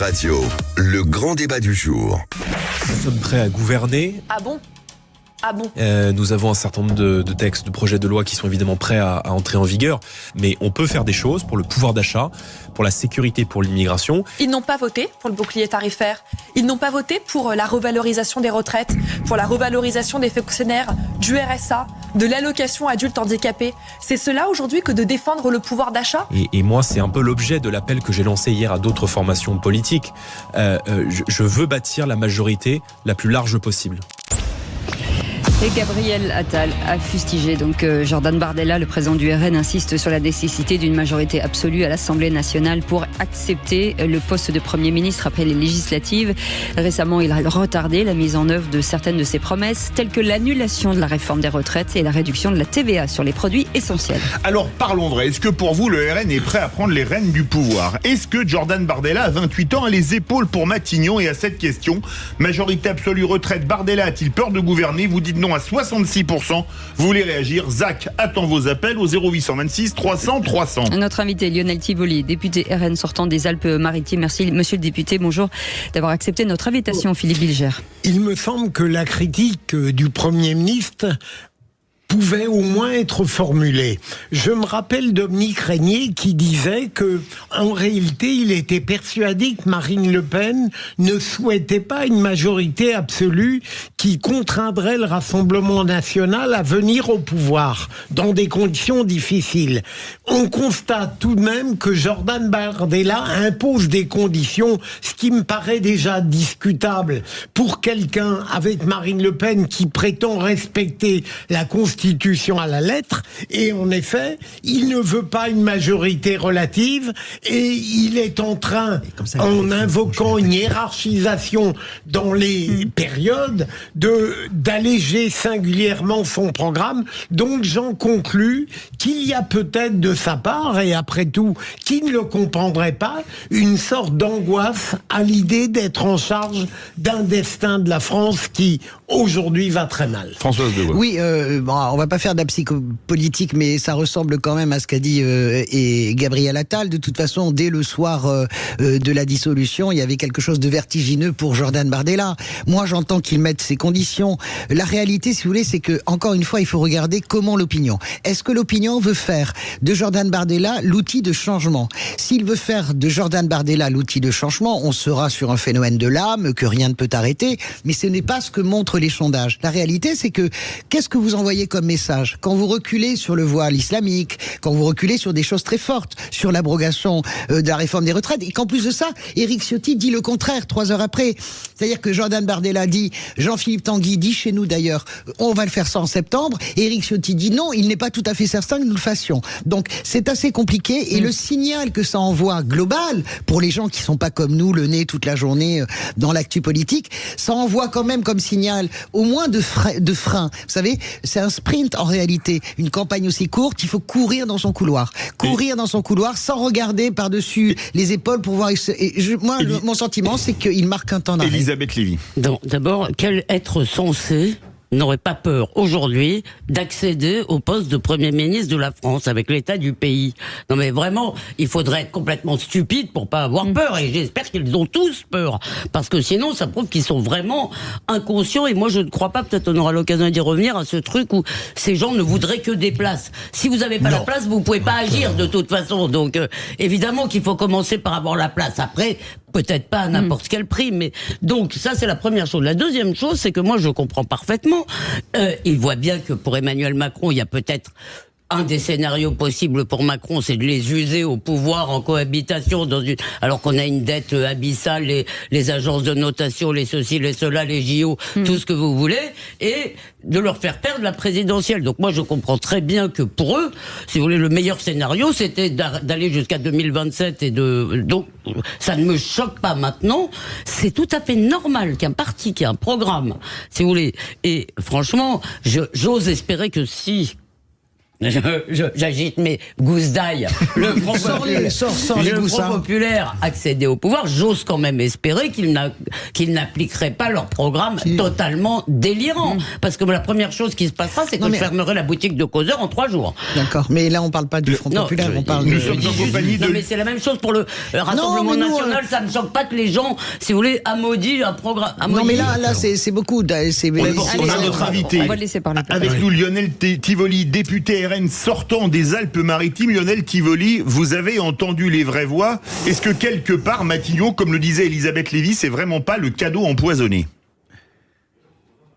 Radio, le grand débat du jour. Nous sommes prêts à gouverner. Ah bon ? Ah bon ? Nous avons un certain nombre de textes, de projets de loi qui sont évidemment prêts à entrer en vigueur. Mais on peut faire des choses pour le pouvoir d'achat, pour la sécurité, pour l'immigration. Ils n'ont pas voté pour le bouclier tarifaire. Ils n'ont pas voté pour la revalorisation des retraites, pour la revalorisation des fonctionnaires, du RSA, de l'allocation adulte handicapé. C'est cela aujourd'hui que de défendre le pouvoir d'achat ? Et moi, c'est un peu l'objet de l'appel que j'ai lancé hier à d'autres formations politiques. Je veux bâtir la majorité la plus large possible. Et Gabriel Attal a fustigé Jordan Bardella, le président du RN, insiste sur la nécessité d'une majorité absolue à l'Assemblée nationale pour accepter le poste de Premier ministre après les législatives. Récemment, il a retardé la mise en œuvre de certaines de ses promesses, telles que l'annulation de la réforme des retraites et la réduction de la TVA sur les produits essentiels. Alors parlons vrai, est-ce que pour vous le RN est prêt à prendre les rênes du pouvoir ? Est-ce que Jordan Bardella, à 28 ans, a les épaules pour Matignon ? Et à cette question, majorité absolue retraite, Bardella a-t-il peur de gouverner ? Vous dites non à 66%. Vous voulez réagir ? Zach attend vos appels au 0826 300 300. Notre invité Lionel Tivoli, député RN sortant des Alpes-Maritimes. Merci monsieur le député, bonjour, d'avoir accepté notre invitation. Philippe Bilger. Il me semble que la critique du Premier ministre pouvait au moins être formulée. Je me rappelle Dominique Régnier qui disait que, en réalité, il était persuadé que Marine Le Pen ne souhaitait pas une majorité absolue qui contraindrait le Rassemblement national à venir au pouvoir dans des conditions difficiles. On constate tout de même que Jordan Bardella impose des conditions, ce qui me paraît déjà discutable pour quelqu'un avec Marine Le Pen qui prétend respecter la Constitution à la lettre, et en effet, il ne veut pas une majorité relative, et il est en train, en invoquant une hiérarchisation dans les périodes, d'alléger singulièrement son programme. Donc j'en conclus qu'il y a peut-être de sa part, et après tout, qui ne le comprendrait pas, une sorte d'angoisse à l'idée d'être en charge d'un destin de la France qui, aujourd'hui, va très mal. Françoise Devoix. Oui, on va pas faire de la psychopolitique, mais ça ressemble quand même à ce qu'a dit Gabriel Attal. De toute façon, dès le soir de la dissolution, il y avait quelque chose de vertigineux pour Jordan Bardella. Moi, j'entends qu'il mette ses conditions. La réalité, si vous voulez, c'est que, encore une fois, il faut regarder comment l'opinion. Est-ce que l'opinion veut faire de Jordan Bardella l'outil de changement ? S'il veut faire de Jordan Bardella l'outil de changement, on sera sur un phénomène de l'âme, que rien ne peut arrêter, mais ce n'est pas ce que montrent les sondages. La réalité, c'est que, qu'est-ce que vous envoyez comme message ? Quand vous reculez sur le voile islamique, quand vous reculez sur des choses très fortes, sur l'abrogation de la réforme des retraites, et qu'en plus de ça, Éric Ciotti dit le contraire 3 heures après. C'est-à-dire que Jordan Bardella dit, Jean-Philippe Tanguy dit chez nous d'ailleurs, on va le faire ça en septembre, et Éric Ciotti dit non, il n'est pas tout à fait certain que nous le fassions. Donc c'est assez compliqué, et le signal que ça envoie global, pour les gens qui sont pas comme nous, le nez toute la journée dans l'actu politique, ça envoie quand même comme signal au moins de frein. Vous savez, c'est un sprint en réalité. Une campagne aussi courte, il faut courir dans son couloir. Courir dans son couloir sans regarder par-dessus les épaules pour voir... Mon sentiment, c'est qu'il marque un temps d'arrêt. Elisabeth Lévy. D'abord, quel être censé n'aurait pas peur aujourd'hui d'accéder au poste de Premier ministre de la France avec l'état du pays? Non mais vraiment, il faudrait être complètement stupide pour pas avoir peur, et j'espère qu'ils ont tous peur, parce que sinon ça prouve qu'ils sont vraiment inconscients. Et moi je ne crois pas, peut-être on aura l'occasion d'y revenir, à ce truc où ces gens ne voudraient que des places. Si vous n'avez pas la place, vous pouvez pas agir de toute façon. Donc évidemment qu'il faut commencer par avoir la place. Après, peut-être pas à n'importe quel prix, mais donc ça c'est la première chose. La deuxième chose, c'est que moi je comprends parfaitement. Il voit bien que pour Emmanuel Macron, il y a peut-être un des scénarios possibles pour Macron, c'est de les user au pouvoir en cohabitation alors qu'on a une dette abyssale, les agences de notation, les ceci, les cela, les JO, tout ce que vous voulez, et de leur faire perdre la présidentielle. Donc moi je comprends très bien que pour eux, si vous voulez, le meilleur scénario c'était d'aller jusqu'à 2027 donc ça ne me choque pas maintenant. C'est tout à fait normal qu'un parti qui a un programme, si vous voulez, et franchement, j'ose espérer que si J'agite mes gousses d'ail. Le Front populaire accéder au pouvoir, j'ose quand même espérer qu'ils n'appliqueraient pas leur programme totalement délirant. Parce que la première chose qui se passera, c'est que je fermerai la boutique de Causeur en 3 jours. D'accord, mais là on parle pas du Front populaire, on parle nous sommes en compagnie de... Non mais c'est la même chose pour le Rassemblement national, ça ne choque pas que les gens, si vous voulez, amaudissent un programme. Non mais là c'est beaucoup. On a notre invité. On va laisser parler. Avec nous Lionel Tivoli, député RN sortant des Alpes-Maritimes. Lionel Tivoli, vous avez entendu les vraies voix. Est-ce que quelque part, Matignon, comme le disait Elisabeth Lévy, c'est vraiment pas le cadeau empoisonné?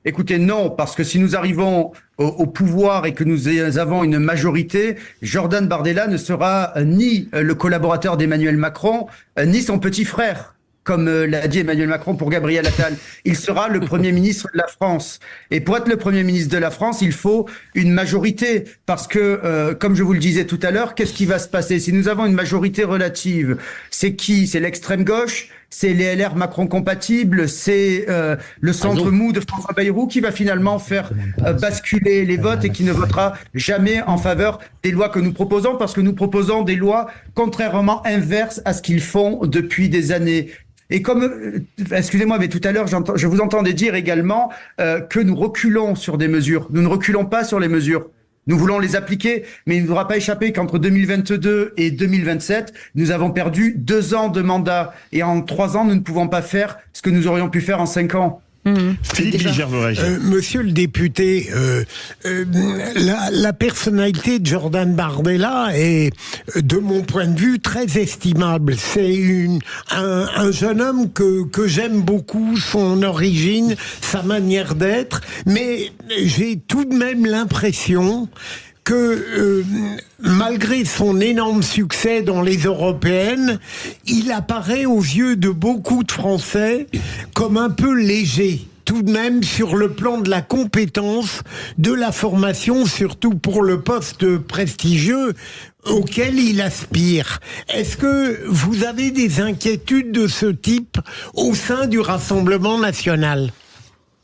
Écoutez, non, parce que si nous arrivons au pouvoir et que nous avons une majorité, Jordan Bardella ne sera ni le collaborateur d'Emmanuel Macron, ni son petit frère, comme l'a dit Emmanuel Macron pour Gabriel Attal. Il sera le Premier ministre de la France. Et pour être le Premier ministre de la France, il faut une majorité. Parce que, comme je vous le disais tout à l'heure, qu'est-ce qui va se passer? Si nous avons une majorité relative, c'est qui? C'est l'extrême gauche? C'est les LR Macron compatibles? C'est le centre mou de François Bayrou qui va finalement faire basculer les votes et qui ne votera jamais en faveur des lois que nous proposons, parce que nous proposons des lois contrairement inverses à ce qu'ils font depuis des années. Et comme, excusez-moi, mais tout à l'heure, je vous entendais dire également que nous reculons sur des mesures. Nous ne reculons pas sur les mesures. Nous voulons les appliquer, mais il ne faudra pas échapper qu'entre 2022 et 2027, nous avons perdu 2 ans de mandat. Et en 3 ans, nous ne pouvons pas faire ce que nous aurions pu faire en 5 ans. Monsieur le député, la personnalité de Jordan Bardella est, de mon point de vue, très estimable. C'est un jeune homme que j'aime beaucoup, son origine, sa manière d'être, mais j'ai tout de même l'impression que malgré son énorme succès dans les européennes, il apparaît aux yeux de beaucoup de Français comme un peu léger. Tout de même sur le plan de la compétence, de la formation, surtout pour le poste prestigieux auquel il aspire. Est-ce que vous avez des inquiétudes de ce type au sein du Rassemblement national ?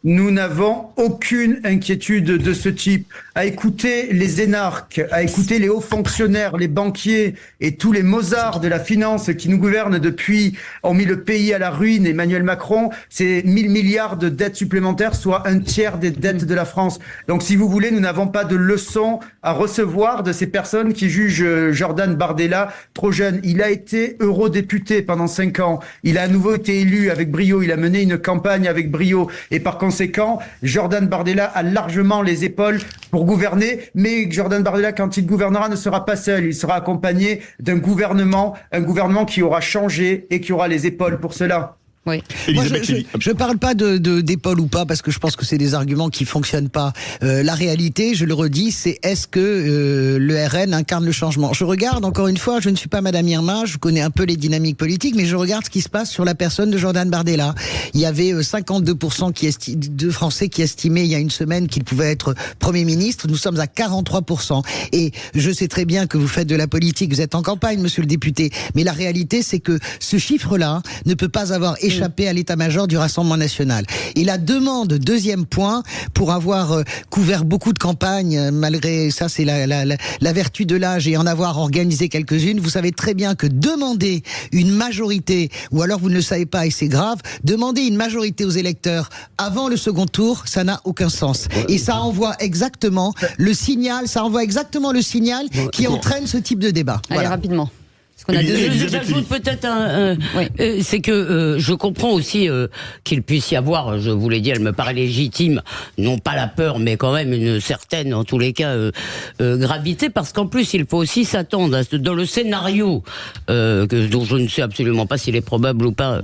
Nous n'avons aucune inquiétude de ce type. À écouter les énarques, à écouter les hauts fonctionnaires, les banquiers et tous les Mozart de la finance qui nous gouvernent depuis, ont mis le pays à la ruine. Emmanuel Macron, c'est 1000 milliards de dettes supplémentaires, soit 1/3 des dettes de la France. Donc si vous voulez, nous n'avons pas de leçons à recevoir de ces personnes qui jugent Jordan Bardella trop jeune. Il a été eurodéputé pendant 5 ans. Il a à nouveau été élu avec brio. Il a mené une campagne avec brio. Et par conséquent, Jordan Bardella a largement les épaules pour gouverner, mais Jordan Bardella, quand il gouvernera, ne sera pas seul. Il sera accompagné d'un gouvernement, un gouvernement qui aura changé et qui aura les épaules pour cela. Oui. Moi, je parle pas d'épaule ou pas, parce que je pense que c'est des arguments qui fonctionnent pas. La réalité, je le redis, c'est est-ce que le RN incarne le changement? Je regarde, encore une fois, je ne suis pas Madame Irma, je connais un peu les dynamiques politiques, mais je regarde ce qui se passe sur la personne de Jordan Bardella. Il y avait 52% de Français qui estimaient il y a une semaine qu'il pouvait être Premier ministre. Nous sommes à 43%. Et je sais très bien que vous faites de la politique, vous êtes en campagne, monsieur le député, mais la réalité, c'est que ce chiffre-là ne peut pas avoir échappé à l'état-major du Rassemblement national. Et la demande, deuxième point, pour avoir couvert beaucoup de campagnes, malgré ça, c'est la vertu de l'âge, et en avoir organisé quelques-unes, vous savez très bien que demander une majorité, ou alors vous ne le savez pas et c'est grave, demander une majorité aux électeurs avant le second tour, ça n'a aucun sens. Et ça envoie exactement le signal, qui entraîne ce type de débat. Allez, Voilà. rapidement. J'ajoute peut-être c'est que je comprends aussi qu'il puisse y avoir, je vous l'ai dit, elle me paraît légitime, non pas la peur, mais quand même une certaine, en tous les cas, gravité, parce qu'en plus, il faut aussi s'attendre dans le scénario dont je ne sais absolument pas s'il est probable ou pas,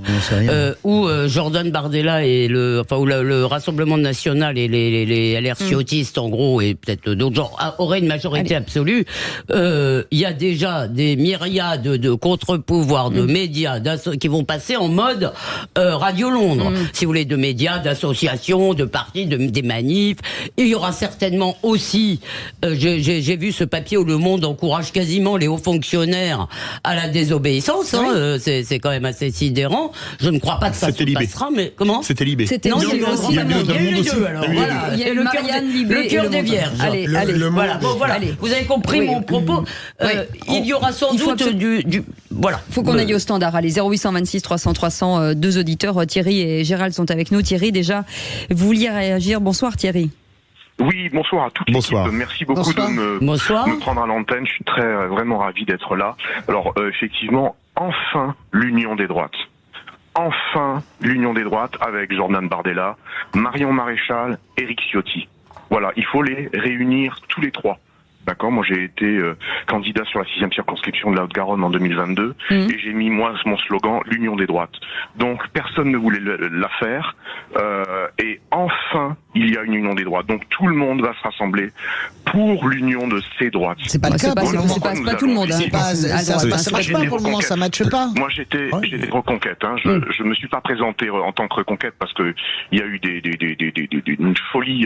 où Jordan Bardella et le Rassemblement national et les LR ciotistes, en gros, et peut-être d'autres gens, auraient une majorité absolue. Il y a déjà des myriades de contre-pouvoir, de médias, qui vont passer en mode Radio Londres, si vous voulez, de médias, d'associations, de partis, des manifs. Et il y aura certainement aussi, j'ai vu ce papier où Le Monde encourage quasiment les hauts fonctionnaires à la désobéissance. Hein, c'est quand même assez sidérant. Je ne crois pas que ça se passera, mais comment? C'était Libé. Non, il y a eu les deux, alors. Voilà. Il y a eu Marianne Libé le cœur des vierges. Allez, voilà. Bon, voilà. Allez. Vous avez compris mon propos. Il y aura sans doute voilà. Il faut qu'on aille au standard. Allez, 0826 300 300. Deux auditeurs, Thierry et Gérald, sont avec nous. Thierry, déjà, vous vouliez réagir. Bonsoir, Thierry. Oui, bonsoir à toute l'équipe. Merci beaucoup de me prendre à l'antenne. Je suis vraiment ravi d'être là. Alors, effectivement, enfin l'union des droites. Enfin l'union des droites avec Jordan Bardella, Marion Maréchal, Éric Ciotti. Voilà, il faut les réunir tous les trois. D'accord, moi j'ai été candidat sur la 6e circonscription de la Haute-Garonne en 2022 et j'ai mis moi mon slogan l'union des droites. Donc personne ne voulait la faire et enfin il y a une union des droites. Donc tout le monde va se rassembler pour l'union de ces droites. C'est pas le cas pour le moment. C'est pas tout le monde. Ça marche pas pour le moment, ça matche pas. Moi j'étais Reconquête. Hein. Je me suis pas présenté en tant que Reconquête parce que il y a eu une folie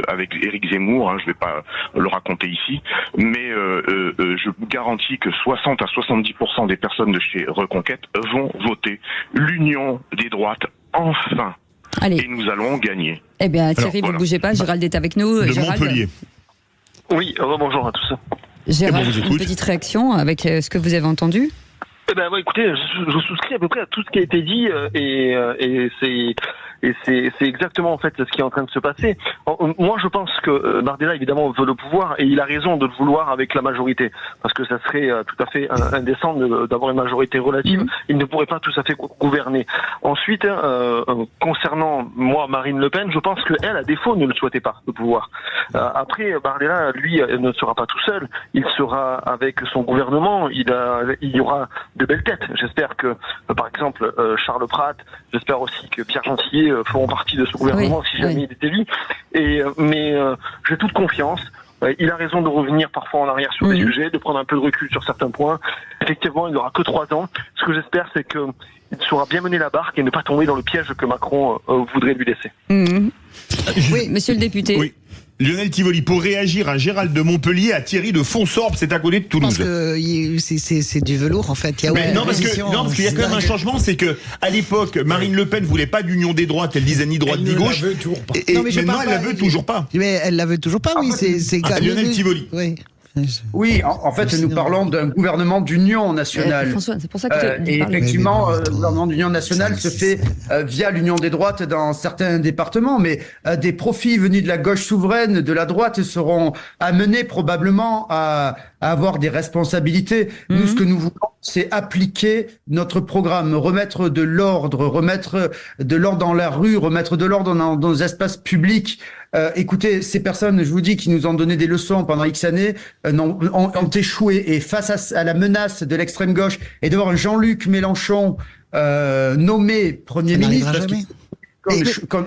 avec Éric Zemmour. Hein. Je vais pas le raconter ici. Mais je vous garantis que 60 à 70% des personnes de chez Reconquête vont voter l'union des droites enfin. Allez. Et nous allons gagner. Eh bien, Thierry, vous ne bougez pas. Gérald est avec nous. De Gérald. Montpellier. Oui, bonjour à tous. Gérald, une petite réaction avec ce que vous avez entendu? Eh ben, écoutez, je souscris à peu près à tout ce qui a été dit et c'est exactement en fait ce qui est en train de se passer. Moi, je pense que Bardella évidemment veut le pouvoir et il a raison de le vouloir avec la majorité parce que ça serait tout à fait indécent d'avoir une majorité relative. Il ne pourrait pas tout à fait gouverner. Ensuite, concernant moi, Marine Le Pen, je pense qu'elle, à défaut, ne le souhaitait pas le pouvoir. Après, Bardella, lui, ne sera pas tout seul. Il sera avec son gouvernement. Il y aura de belles têtes. J'espère que, par exemple, Charles Pratt, j'espère aussi que Pierre Gentillet feront partie de ce gouvernement si jamais il est élu. Mais j'ai toute confiance. Il a raison de revenir parfois en arrière sur des sujets, de prendre un peu de recul sur certains points. Effectivement, il n'aura que 3 ans. Ce que j'espère, c'est qu'il saura bien mener la barque et ne pas tomber dans le piège que Macron voudrait lui laisser. Oui, monsieur le député. Oui. Lionel Tivoli, pour réagir à Gérald de Montpellier, à Thierry de Fonsorbe, c'est à côté de Toulouse. Je pense que c'est du velours en fait. Non, parce qu'il y a quand même un changement, c'est que à l'époque, Marine Le Pen voulait pas d'union des droites, elle disait ni droite ni gauche. Et maintenant, elle la veut toujours pas. Mais elle la veut toujours pas, oui. C'est Lionel Tivoli. Oui, en fait, nous parlons d'un gouvernement d'union nationale. François, c'est pour ça que et effectivement, le gouvernement d'union nationale se fait via l'union des droites dans certains départements, mais des profits venus de la gauche souveraine, de la droite, seront amenés probablement à avoir des responsabilités. Nous, ce que nous voulons, c'est appliquer notre programme, remettre de l'ordre dans la rue, remettre de l'ordre dans nos espaces publics. Écoutez, ces personnes, je vous dis, qui nous ont donné des leçons pendant X années, ont échoué. Et face à la menace de l'extrême gauche et de voir un Jean-Luc Mélenchon nommé Premier ministre...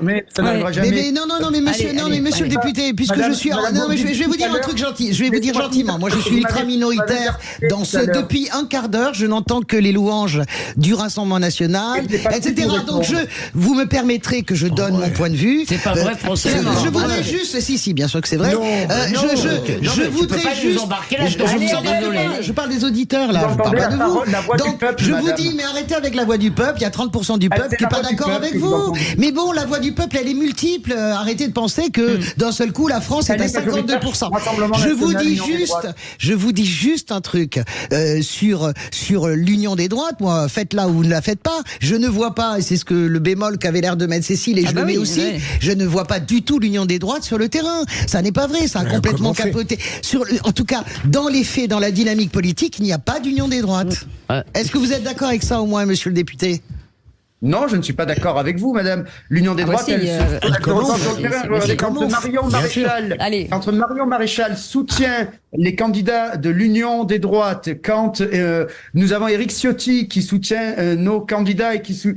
Mais ça n'arrivera jamais. Mais monsieur le député, puisque je suis... je vais vous dire un truc gentil. Je vais vous dire gentiment. Moi, je suis ultra minoritaire dans depuis un quart d'heure. Je n'entends que les louanges du Rassemblement National, etc. Donc, vous me permettrez que je donne mon point de vue. C'est pas vrai, François. Je voudrais juste... Si, bien sûr que c'est vrai. Je voudrais juste... Je parle des auditeurs, là. Je parle pas de vous. Donc, je vous dis, mais arrêtez avec la voix du peuple. Il y a 30% du peuple qui n'est pas d'accord avec vous. Mais bon, la voix du peuple, elle est multiple. Arrêtez de penser que d'un seul coup, la France est à 52%. Je vous dis juste un truc sur l'union des droites. Moi, faites-la ou ne la faites pas. Je ne vois pas, et c'est ce que le bémol qu'avait l'air de mettre Cécile, et je le mets aussi, je ne vois pas du tout l'union des droites sur le terrain. Ça n'est pas vrai, ça a complètement capoté. En tout cas, dans les faits, dans la dynamique politique, il n'y a pas d'union des droites. Est-ce que vous êtes d'accord avec ça au moins, monsieur le député ? Non, je ne suis pas d'accord avec vous, madame. L'union des droites, quand Marion Maréchal soutient les candidats de l'union des droites, quand nous avons Éric Ciotti qui soutient nos candidats et qui c'est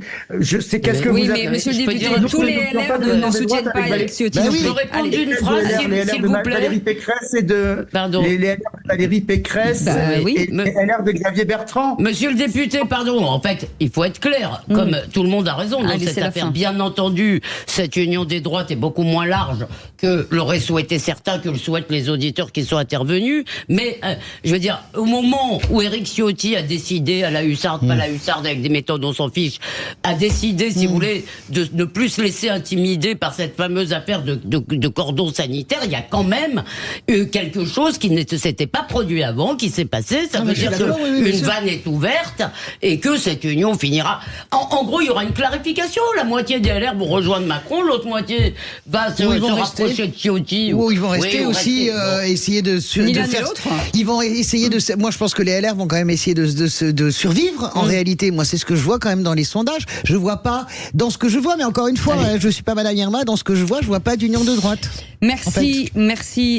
qu'est-ce que vous avez... Oui, mais monsieur le député, tous les LR ne soutiennent pas Éric Ciotti. Je peux répondre d'une phrase, s'il vous plaît. Valérie Pécresse et de... Pardon. Les LR Valérie Pécresse et LR de Xavier Bertrand. Monsieur le député, pardon, en fait, il faut être clair, comme tout le monde a raison dans cette affaire. Bien entendu, cette union des droites est beaucoup moins large que l'auraient souhaité certains, que le souhaitent les auditeurs qui sont intervenus. Mais, je veux dire, au moment où Éric Ciotti a décidé, à la hussarde, pas la hussarde, avec des méthodes on s'en fiche, a décidé, si vous voulez, de ne plus se laisser intimider par cette fameuse affaire de cordon sanitaire, il y a quand même quelque chose qui ne s'était pas produit avant, qui s'est passé. Ça veut dire qu'une vanne est ouverte et que cette union finira. En gros, il y aura une clarification. La moitié des LR vont rejoindre Macron, l'autre moitié va se rapprocher de Ciotti. Ou ils vont rester aussi, essayer de faire. Ils vont essayer de. Moi, je pense que les LR vont quand même essayer de survivre. En réalité, moi, c'est ce que je vois quand même dans les sondages. Je vois pas dans ce que je vois, mais encore une fois, je suis pas Madame Irma. Dans ce que je vois pas d'union de droite. Merci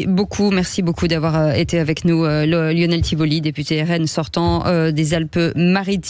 beaucoup d'avoir été avec nous, Lionel Tivoli, député RN sortant des Alpes-Maritimes.